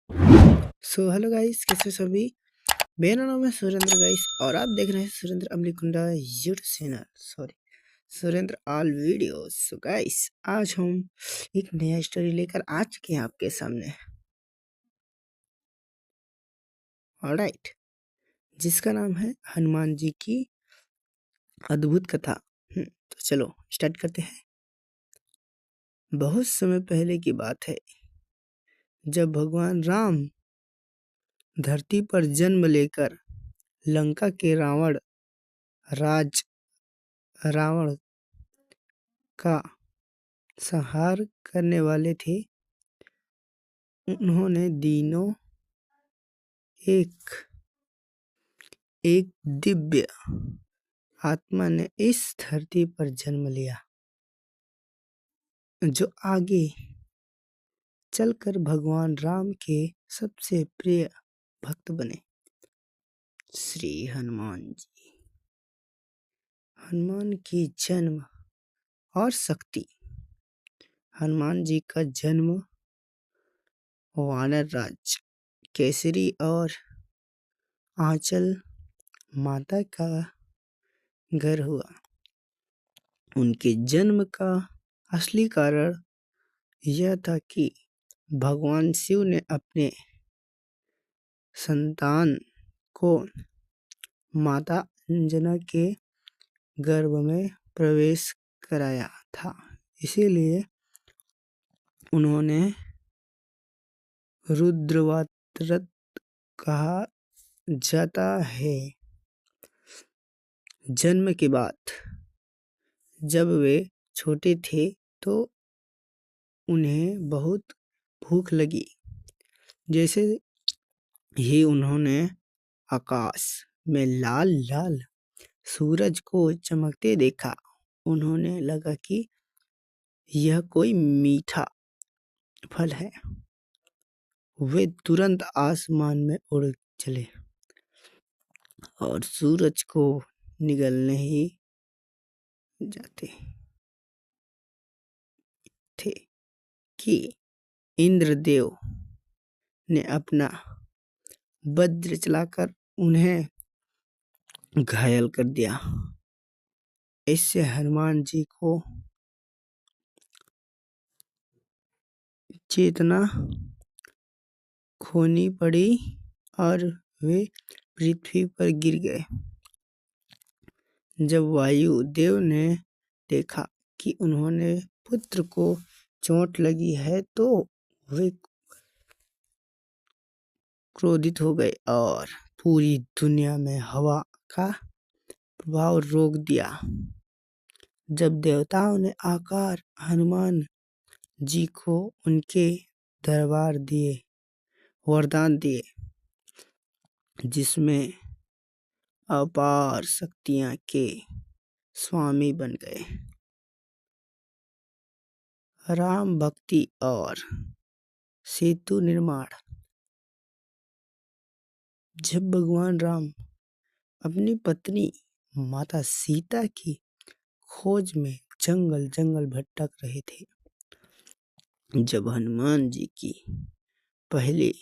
So hello guys, कैसे हो सभी। मेरा नाम है सुरेंद्र गाइस और आप देख रहे हैं Surendra Amalikunda YouTube channel. Sorry, Surendra all videos. So guys, आज हम एक नया स्टोरी लेकर आ चुके हैं आपके सामने। ऑलराइट, जिसका नाम है हनुमान जी की अद्भुत कथा। तो चलो स्टार्ट करते हैं। बहुत समय पहले की बात है, जब भगवान राम धरती पर जन्म लेकर लंका के राज रावण का संहार करने वाले थे। उन्होंने दिनों एक एक दिव्य आत्मा ने इस धरती पर जन्म लिया, जो आगे चलकर भगवान राम के सबसे प्रिय भक्त बने, श्री हनुमान जी। हनुमान की जन्म और शक्ति। हनुमान जी का जन्म वानर राज केसरी और आंचल माता का घर हुआ। उनके जन्म का असली कारण यह था कि भगवान शिव ने अपने संतान को माता अंजना के गर्भ में प्रवेश कराया था। इसीलिए उन्होंने रुद्रवात्रत कहा जाता है। जन्म के बाद जब वे छोटे थे तो उन्हें बहुत भूख लगी। जैसे ही उन्होंने आकाश में लाल लाल सूरज को चमकते देखा, उन्होंने लगा कि यह कोई मीठा फल है। वे तुरंत आसमान में उड़ चले और सूरज को निगलने ही जाते थे कि इंद्रदेव ने अपना वज्र चलाकर उन्हें घायल कर दिया। इससे हनुमान जी को चेतना खोनी पड़ी और वे पृथ्वी पर गिर गए। जब वायु देव ने देखा कि उन्होंने पुत्र को चोट लगी है तो वे क्रोधित हो गए और पूरी दुनिया में हवा का प्रभाव रोक दिया। जब देवताओं ने आकर हनुमान जी को उनके दरबार दिए, वरदान दिए, जिसमें अपार शक्तियां के स्वामी बन गए। राम भक्ति और सेतु निर्माण। जब भगवान राम अपनी पत्नी माता सीता की खोज में जंगल जंगल भटक रहे थे, जब हनुमान जी की पहली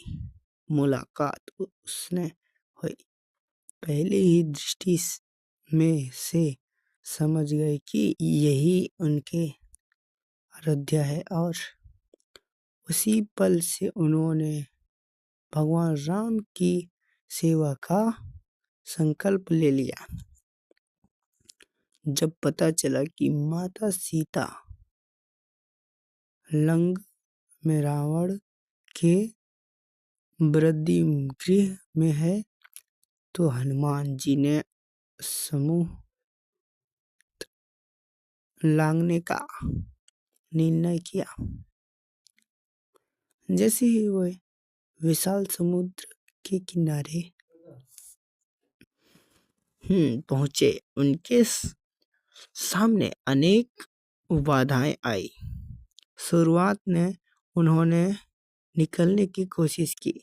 मुलाकात उसने हुई, पहले ही दृष्टि में से समझ गए कि यही उनके अयोध्या है और उसी पल से उन्होंने भगवान राम की सेवा का संकल्प ले लिया। जब पता चला कि माता सीता लंग में रावण के वृद्धि गृह में है, तो हनुमान जी ने समूह लांघने का निर्णय किया। जैसे ही वे विशाल समुद्र के किनारे पहुंचे, उनके सामने अनेक बाधाएं आई। शुरुआत में उन्होंने निकलने की कोशिश की।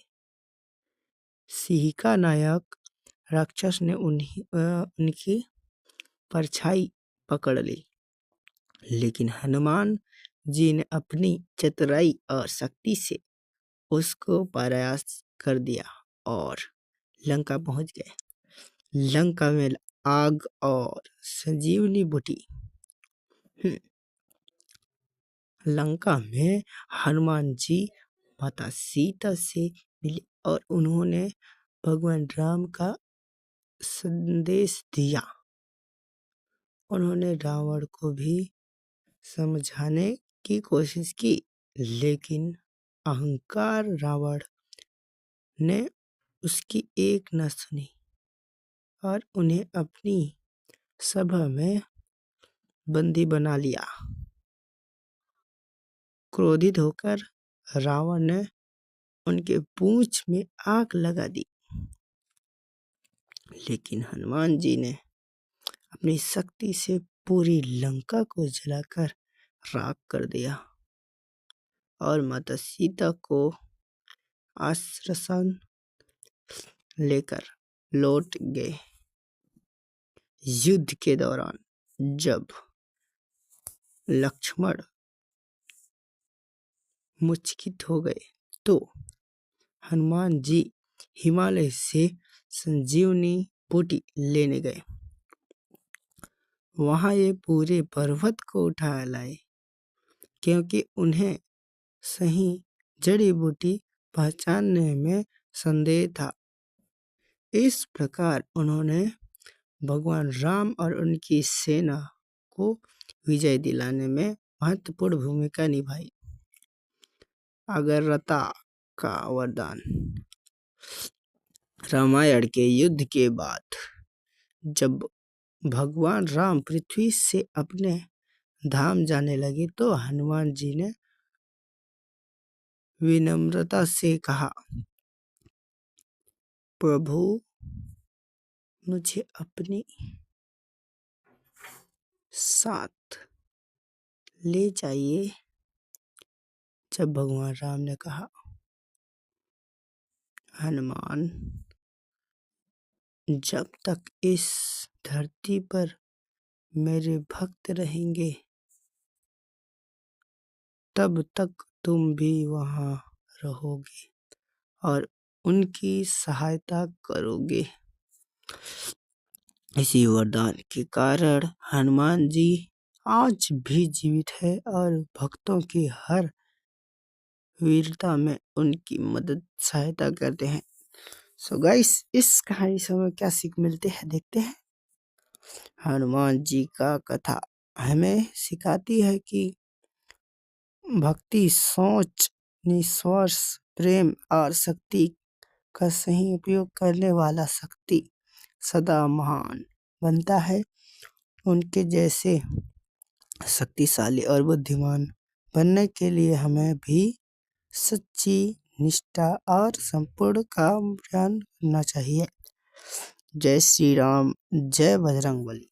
सिंह नायक राक्षस ने उनकी परछाई पकड़ ली, लेकिन हनुमान जी ने अपनी चतुराई और शक्ति से उसको प्रयास कर दिया और लंका पहुंच गए। लंका में आग और संजीवनी बूटी। लंका में हनुमान जी माता सीता से मिले और उन्होंने भगवान राम का संदेश दिया। उन्होंने रावण को भी समझाने की कोशिश की, लेकिन अहंकार रावण ने उसकी एक न सुनी और उन्हें अपनी सभा में बंदी बना लिया। क्रोधित होकर रावण ने उनके पूंछ में आग लगा दी, लेकिन हनुमान जी ने अपनी शक्ति से पूरी लंका को जलाकर राख कर दिया और माता सीता को आश्वासन लेकर लौट गए। युद्ध के दौरान जब लक्ष्मण मूर्छित हो गए तो हनुमान जी हिमालय से संजीवनी बूटी लेने गए। वहां ये पूरे पर्वत को उठा लाए, क्योंकि उन्हें सही जड़ी बूटी पहचानने में संदेह था। इस प्रकार उन्होंने भगवान राम और उनकी सेना को विजय दिलाने में महत्वपूर्ण भूमिका निभाई। अगरता का वरदान। रामायण के युद्ध के बाद जब भगवान राम पृथ्वी से अपने धाम जाने लगे तो हनुमान जी ने विनम्रता से कहा, प्रभु मुझे अपने साथ ले जाइए। जब भगवान राम ने कहा, हनुमान, जब तक इस धरती पर मेरे भक्त रहेंगे तब तक तुम भी वहां रहोगे और उनकी सहायता करोगे। इसी वरदान के कारण हनुमान जी आज भी जीवित है और भक्तों की हर वीरता में उनकी मदद सहायता करते हैं। सो गाइस, इस कहानी से हमें क्या सीख मिलती है देखते हैं। हनुमान जी का कथा हमें सिखाती है कि भक्ति, सोच, निस्वार्थ प्रेम और शक्ति का सही उपयोग करने वाला शक्ति सदा महान बनता है। उनके जैसे शक्तिशाली और बुद्धिमान बनने के लिए हमें भी सच्ची निष्ठा और संपूर्ण काम ज्ञान करना चाहिए। जय श्री राम, जय बजरंगबली।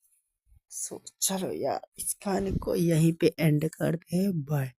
चलो यार, इस कहानी को यहीं पे एंड करते हैं। बाय।